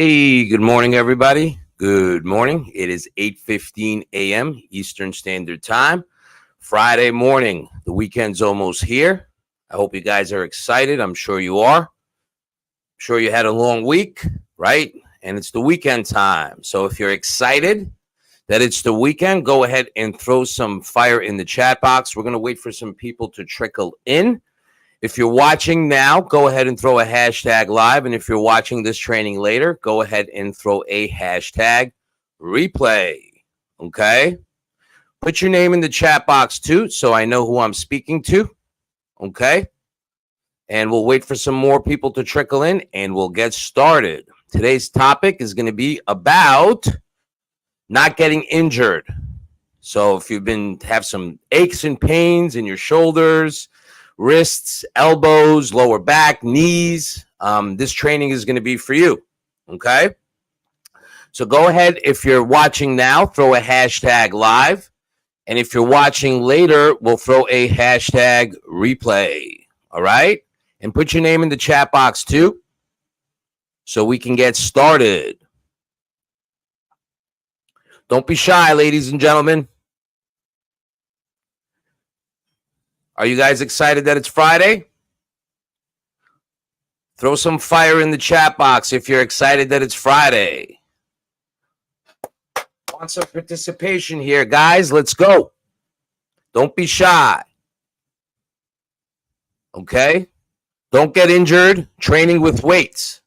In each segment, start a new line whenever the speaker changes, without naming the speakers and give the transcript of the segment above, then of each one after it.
Hey, good morning, everybody. Good morning. It is 8:15 a.m. Eastern Standard Time. Friday morning. The weekend's almost here. I hope you guys are excited. I'm sure you are. I'm sure you had a long week, right? And it's the weekend time. So if you're excited that it's the weekend, go ahead and throw some fire in the chat box. We're going to wait for some people to trickle in. If you're watching now, go ahead and throw a hashtag live. And if you're watching this training later, go ahead and throw a hashtag replay. Okay? Put your name in the chat box too, so I know who I'm speaking to. Okay? And we'll wait for some more people to trickle in and we'll get started. Today's topic is going to be about not getting injured. So if you've have some aches and pains in your shoulders, wrists, elbows, lower back, knees, this training is going to be for you. Okay? So go ahead. If you're watching now, throw a hashtag live. And if you're watching later, we'll throw a hashtag replay. All right? And put your name in the chat box too, so we can get started. Don't be shy, ladies and gentlemen. Are you guys excited that it's Friday? Throw some fire in the chat box if you're excited that it's Friday. Want some participation here, guys. Let's go. Don't be shy. Okay? Don't get injured training with weights.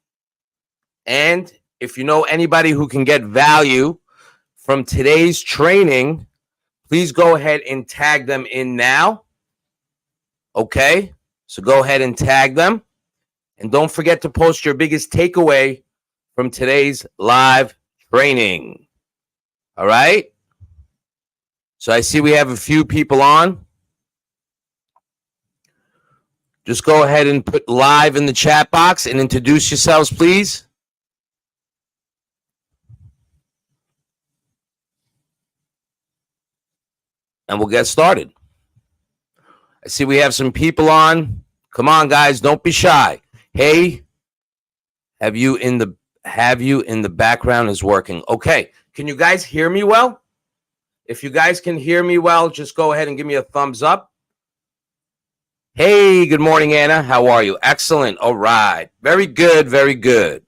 And if you know anybody who can get value from today's training, please go ahead and tag them in now. Okay? So go ahead and tag them. And don't forget to post your biggest takeaway from today's live training. All right? So I see we have a few people on. Just go ahead and put live in the chat box and introduce yourselves, please. And we'll get started. I see we have some people on. Come on, guys, don't be shy. Hey, have you in the background is working. Okay, can you guys hear me well? If you guys can hear me well, just go ahead and give me a thumbs up. Hey, good morning, Anna. How are you? Excellent. All right. Very good, very good.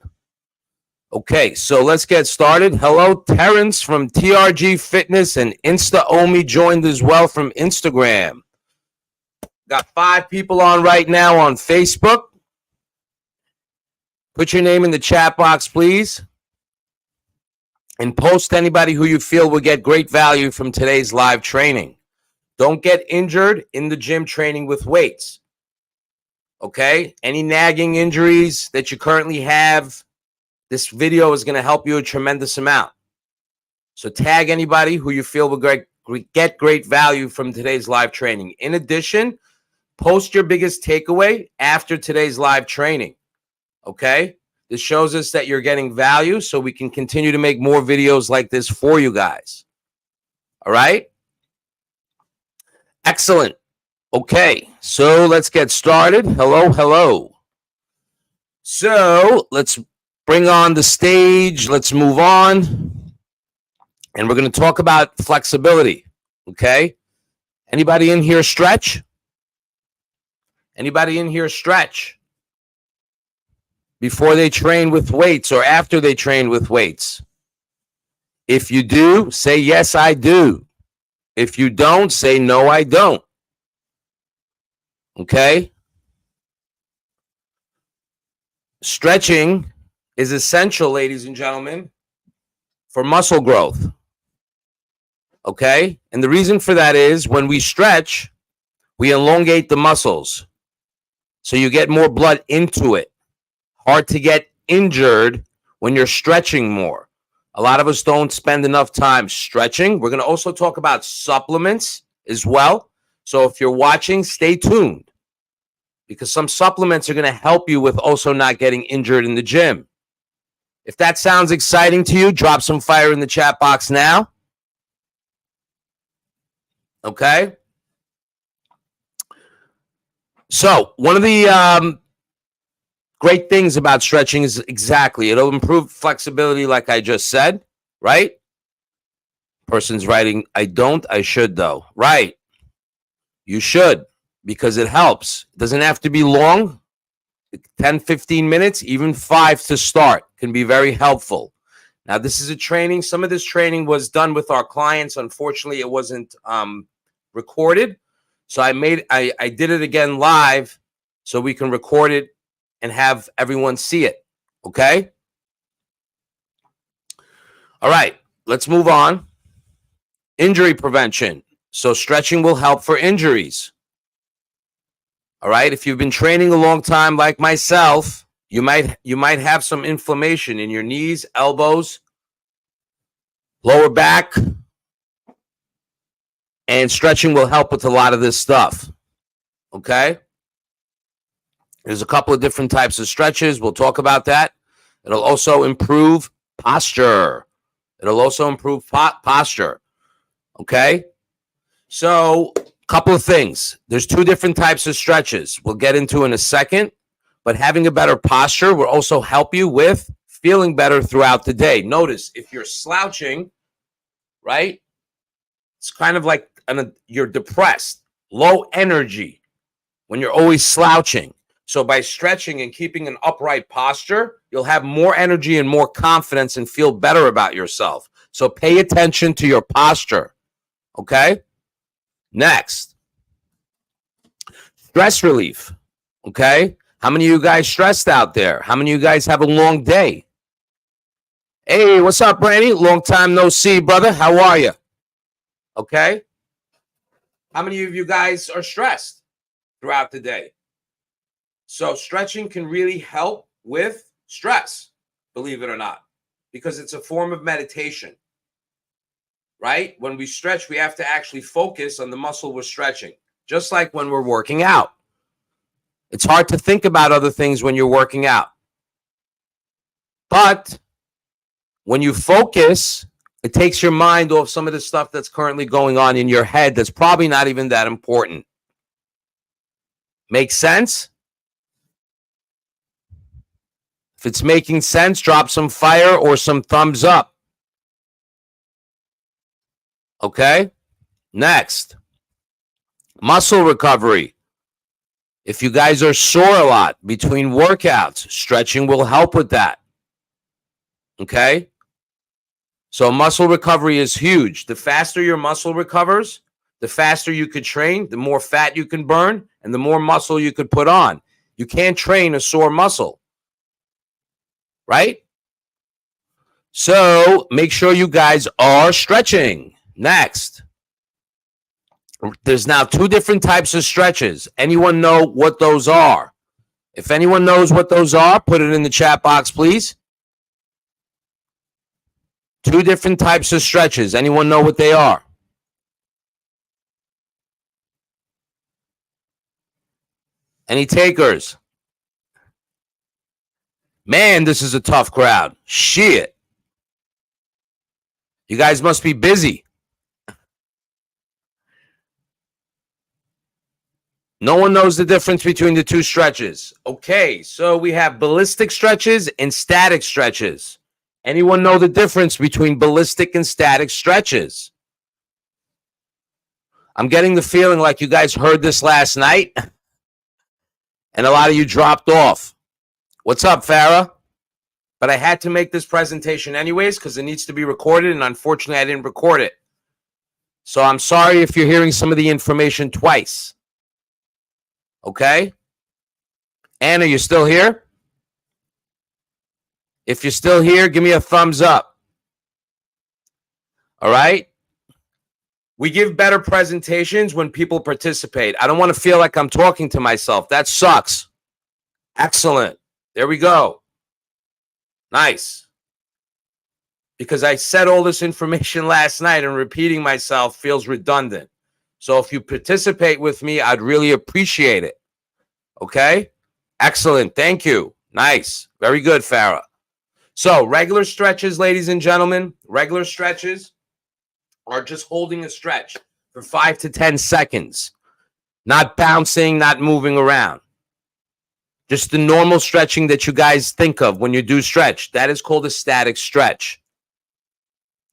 Okay, so let's get started. Hello, Terrence from TRG Fitness, and InstaOmi joined as well from Instagram. Got 5 people on right now on Facebook. Put your name in the chat box, please. And post anybody who you feel will get great value from today's live training. Don't get injured in the gym training with weights. Okay? Any nagging injuries that you currently have, this video is going to help you a tremendous amount. So tag anybody who you feel will get great value from today's live training. In addition, post your biggest takeaway after today's live training. Okay? This shows us that you're getting value so we can continue to make more videos like this for you guys. All right? Excellent. Okay, so let's get started. Hello, hello. So let's bring on the stage. Let's move on. And we're going to talk about flexibility. Okay? Anybody in here stretch? Anybody in here stretch before they train with weights or after they train with weights? If you do, say, yes, I do. If you don't, say, no, I don't. Okay? Stretching is essential, ladies and gentlemen, for muscle growth. Okay? And the reason for that is when we stretch, we elongate the muscles. So you get more blood into it. Hard to get injured when you're stretching more. A lot of us don't spend enough time stretching. We're going to also talk about supplements as well. So if you're watching, stay tuned, because some supplements are going to help you with also not getting injured in the gym. If that sounds exciting to you, drop some fire in the chat box now. Okay? So one of the great things about stretching is exactly, it'll improve flexibility, like I just said, right? Person's writing, I don't, I should though. Right. You should, because it helps. It doesn't have to be long. 10, 15 minutes, even 5 to start can be very helpful. Now, this is a training. Some of this training was done with our clients. Unfortunately, it wasn't recorded. So I did it again live so we can record it and have everyone see it. Okay? All right, let's move on. Injury prevention. So stretching will help for injuries. All right, if you've been training a long time like myself, you might have some inflammation in your knees, elbows, lower back, and stretching will help with a lot of this stuff. Okay? There's a couple of different types of stretches. We'll talk about that. It'll also improve posture. Okay? So, couple of things. There's 2 different types of stretches we'll get into in a second, but having a better posture will also help you with feeling better throughout the day. Notice if you're slouching, right? It's kind of like you're depressed, low energy when you're always slouching. So by stretching and keeping an upright posture, you'll have more energy and more confidence and feel better about yourself. So pay attention to your posture, okay? Next, stress relief, okay? How many of you guys stressed out there? How many of you guys have a long day? Hey, what's up, Brandy? Long time no see, brother. How are you? Okay? How many of you guys are stressed throughout the day? So stretching can really help with stress, believe it or not, because it's a form of meditation. Right? When we stretch, we have to actually focus on the muscle we're stretching, just like when we're working out. It's hard to think about other things when you're working out. But when you focus, it takes your mind off some of the stuff that's currently going on in your head that's probably not even that important. Make sense? If it's making sense, drop some fire or some thumbs up. Okay? Next, muscle recovery. If you guys are sore a lot between workouts, stretching will help with that. Okay? So muscle recovery is huge. The faster your muscle recovers, the faster you could train, the more fat you can burn, and the more muscle you could put on. You can't train a sore muscle. Right? So make sure you guys are stretching. Next, there's now 2 different types of stretches. Anyone know what those are? If anyone knows what those are, put it in the chat box, please. 2 different types of stretches. Anyone know what they are? Any takers? Man, this is a tough crowd. Shit. You guys must be busy. No one knows the difference between the 2 stretches. Okay, so we have ballistic stretches and static stretches. Anyone know the difference between ballistic and static stretches? I'm getting the feeling like you guys heard this last night and a lot of you dropped off. What's up, Farah? But I had to make this presentation anyways because it needs to be recorded, and unfortunately I didn't record it. So I'm sorry if you're hearing some of the information twice. Okay? Anna, you still here? If you're still here, give me a thumbs up. All right? We give better presentations when people participate. I don't want to feel like I'm talking to myself. That sucks. Excellent. There we go. Nice. Because I said all this information last night and repeating myself feels redundant. So if you participate with me, I'd really appreciate it. Okay? Excellent. Thank you. Nice. Very good, Farah. So regular stretches, ladies and gentlemen, regular stretches are just holding a stretch for 5 to 10 seconds. Not bouncing, not moving around. Just the normal stretching that you guys think of when you do stretch. That is called a static stretch.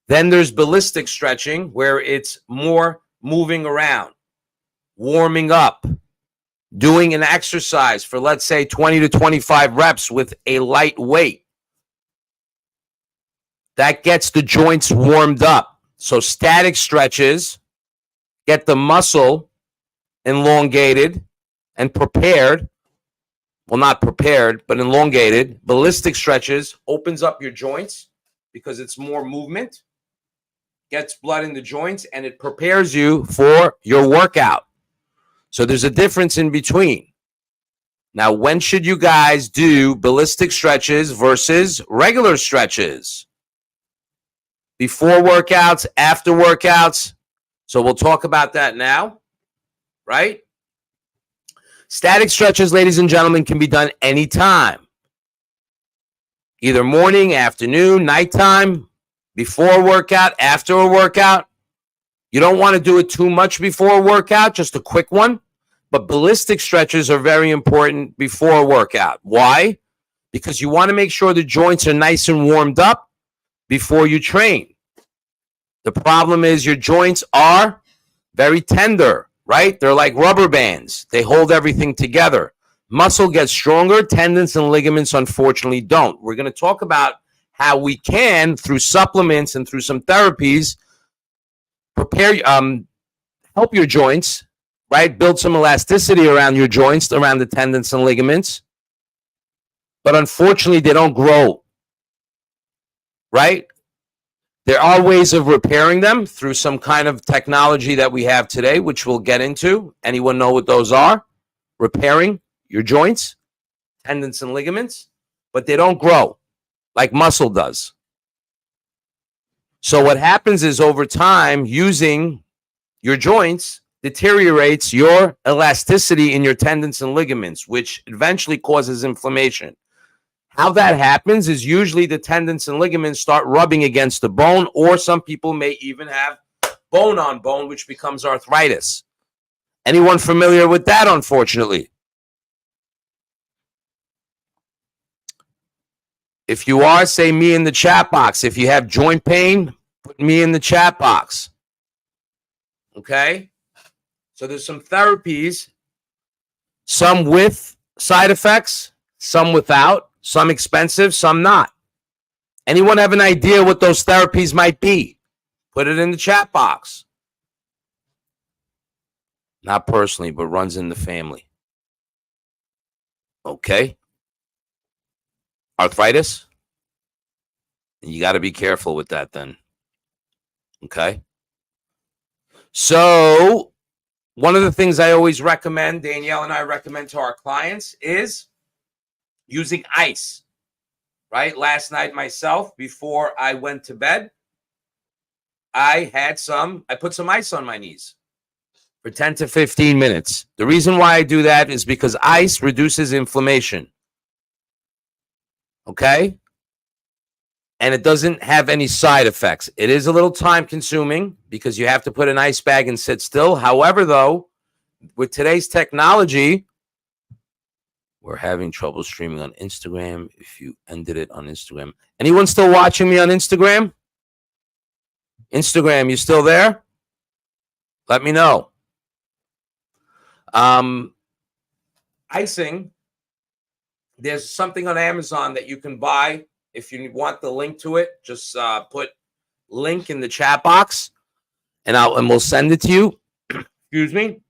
Then there's ballistic stretching, where it's more moving around, warming up, doing an exercise for, let's say, 20 to 25 reps with a light weight. That gets the joints warmed up. So static stretches get the muscle elongated and prepared. Well, not prepared, but elongated. Ballistic stretches opens up your joints because it's more movement, gets blood in the joints, and it prepares you for your workout. So there's a difference in between. Now, when should you guys do ballistic stretches versus regular stretches? Before workouts, after workouts. So we'll talk about that now, right? Static stretches, ladies and gentlemen, can be done anytime. Either morning, afternoon, nighttime, before a workout, after a workout. You don't want to do it too much before a workout, just a quick one. But ballistic stretches are very important before a workout. Why? Because you want to make sure the joints are nice and warmed up before you train. The problem is your joints are very tender, right? They're like rubber bands. They hold everything together. Muscle gets stronger. Tendons and ligaments, unfortunately, don't. We're going to talk about how we can, through supplements and through some therapies, help your joints, right? Build some elasticity around your joints, around the tendons and ligaments. But unfortunately, they don't grow, right? There are ways of repairing them through some kind of technology that we have today, which we'll get into. Anyone know what those are? Repairing your joints, tendons and ligaments, but they don't grow like muscle does. So what happens is, over time, using your joints deteriorates your elasticity in your tendons and ligaments, which eventually causes inflammation. How that happens is usually the tendons and ligaments start rubbing against the bone, or some people may even have bone on bone, which becomes arthritis. Anyone familiar with that, unfortunately? If you are, say me in the chat box. If you have joint pain, put me in the chat box. Okay? So there's some therapies, some with side effects, some without, some expensive, some not. Anyone have an idea what those therapies might be? Put it in the chat box. Not personally, but runs in the family. Okay? Arthritis? You got to be careful with that then. Okay? So, one of the things I always recommend, Danielle and I recommend to our clients, is using ice, right? Last night myself, before I went to bed, I put some ice on my knees for 10 to 15 minutes. The reason why I do that is because ice reduces inflammation. Okay? And it doesn't have any side effects. It is a little time consuming because you have to put an ice bag and sit still. However, though, with today's technology, we're having trouble streaming on Instagram. If you ended it on Instagram. Anyone still watching me on Instagram? Instagram, you still there? Let me know. Icing, there's something on Amazon that you can buy. If you want the link to it, just put link in the chat box, and we'll send it to you. Excuse me.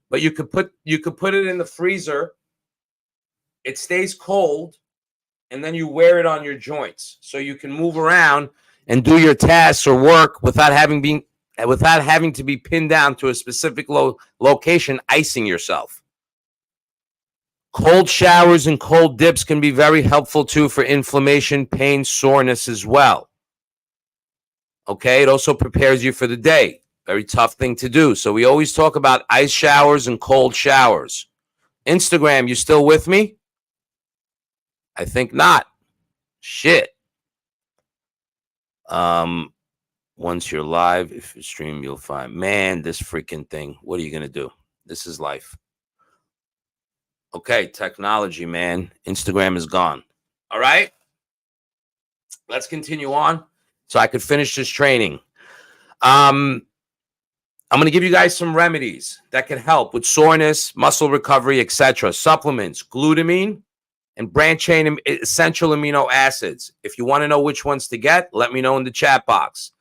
But you could put it in the freezer. It stays cold, and then you wear it on your joints, so you can move around and do your tasks or work without having to be pinned down to a specific location, icing yourself. Cold showers and cold dips can be very helpful too for inflammation, pain, soreness as well. Okay, it also prepares you for the day. Very tough thing to do. So we always talk about ice showers and cold showers. Instagram, you still with me? I think not. Shit. Once you're live, if you stream, you'll find, man, this freaking thing. What are you going to do? This is life. Okay, technology, man. Instagram is gone. All right. Let's continue on so I could finish this training. I'm going to give you guys some remedies that can help with soreness, muscle recovery, etc. Supplements, glutamine, and branched chain essential amino acids. If you want to know which ones to get, let me know in the chat box.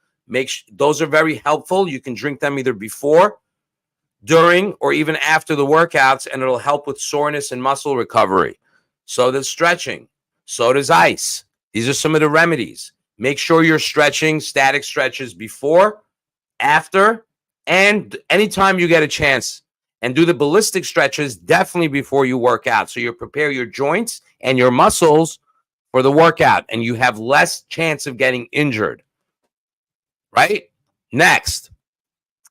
Those are very helpful. You can drink them either before, during, or even after the workouts, and it'll help with soreness and muscle recovery. So does stretching. So does ice. These are some of the remedies. Make sure you're stretching static stretches before, after, and anytime you get a chance. And do the ballistic stretches definitely before you work out. So you prepare your joints and your muscles for the workout, and you have less chance of getting injured. Right? Next,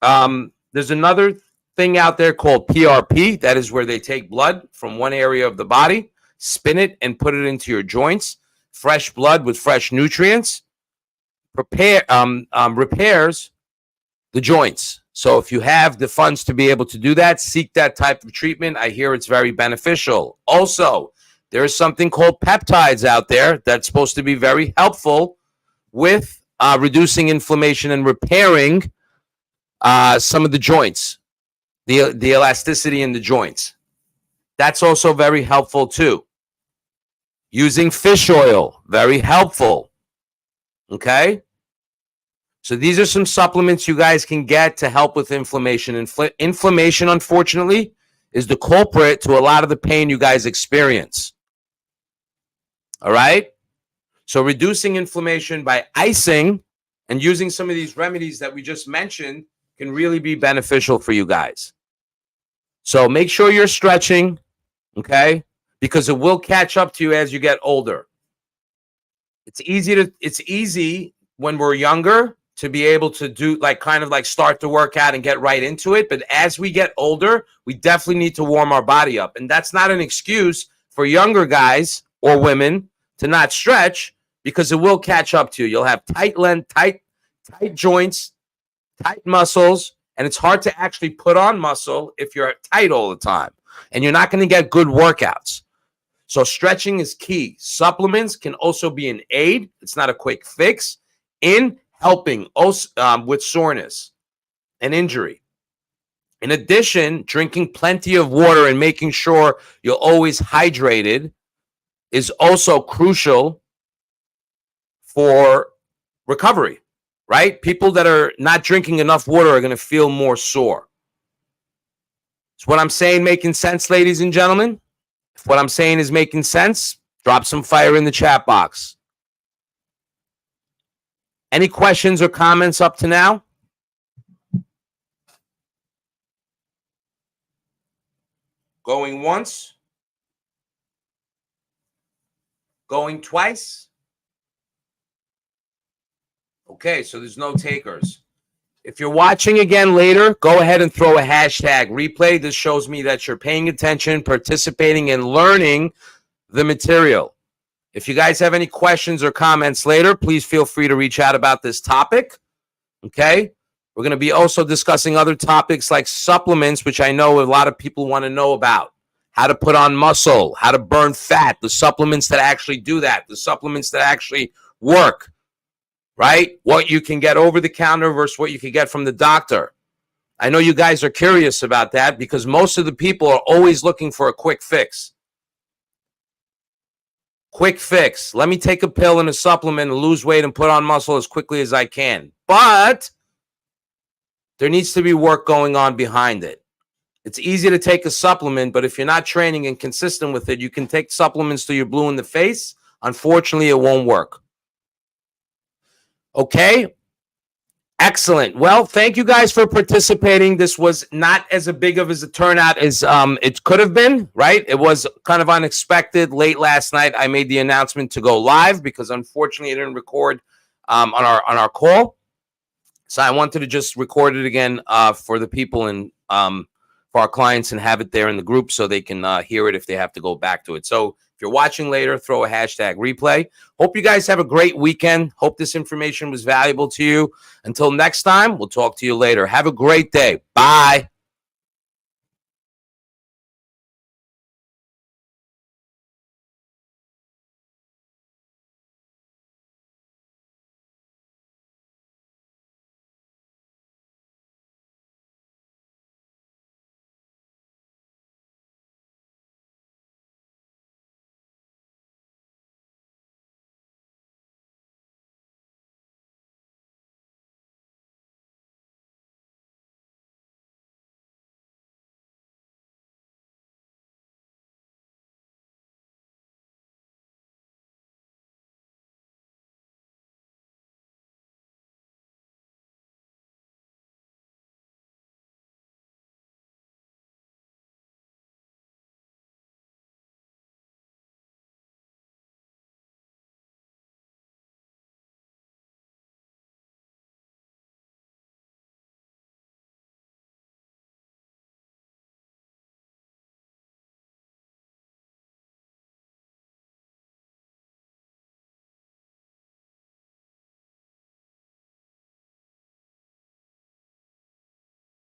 there's another thing out there called PRP. That is where they take blood from one area of the body, spin it, and put it into your joints. Fresh blood with fresh nutrients repairs the joints. So if you have the funds to be able to do that, seek that type of treatment. I hear it's very beneficial. Also, there is something called peptides out there that's supposed to be very helpful with reducing inflammation and repairing some of the joints, the elasticity in the joints. That's also very helpful too. Using fish oil, very helpful. Okay? So these are some supplements you guys can get to help with inflammation. Inflammation, unfortunately, is the culprit to a lot of the pain you guys experience. All right? So reducing inflammation by icing and using some of these remedies that we just mentioned can really be beneficial for you guys. So make sure you're stretching, okay? Because it will catch up to you as you get older. It's easy when we're younger to be able to do kind of start to work out and get right into it. But as we get older, we definitely need to warm our body up. And that's not an excuse for younger guys or women to not stretch, because it will catch up to you. You'll have tight joints, tight muscles, and it's hard to actually put on muscle if you're tight all the time. And you're not going to get good workouts. So stretching is key. Supplements can also be an aid. It's not a quick fix in helping with soreness and injury. In addition, drinking plenty of water and making sure you're always hydrated is also crucial for recovery, right? People that are not drinking enough water are going to feel more sore. Is what I'm saying making sense, ladies and gentlemen? If what I'm saying is making sense, drop some fire in the chat box. Any questions or comments up to now? Going once? Going twice? Okay, so there's no takers. If you're watching again later, go ahead and throw a hashtag replay. This shows me that you're paying attention, participating, and learning the material. If you guys have any questions or comments later, please feel free to reach out about this topic. Okay? We're going to be also discussing other topics like supplements, which I know a lot of people want to know about. How to put on muscle, how to burn fat, the supplements that actually do that, the supplements that actually work, right? What you can get over the counter versus what you can get from the doctor. I know you guys are curious about that because most of the people are always looking for a quick fix. Quick fix. Let me take a pill and a supplement and lose weight and put on muscle as quickly as I can. But there needs to be work going on behind it. It's easy to take a supplement, but if you're not training and consistent with it, you can take supplements till you're blue in the face. Unfortunately, it won't work. Okay? Excellent. Well, thank you guys for participating. This was not as big of a turnout as it could have been, right? It was kind of unexpected. Late last night, I made the announcement to go live because unfortunately I didn't record on our call. So I wanted to just record it again for the people and for our clients and have it there in the group so they can hear it if they have to go back to it. So if you're watching later, throw a hashtag replay. Hope you guys have a great weekend. Hope this information was valuable to you. Until next time, we'll talk to you later. Have a great day. Bye.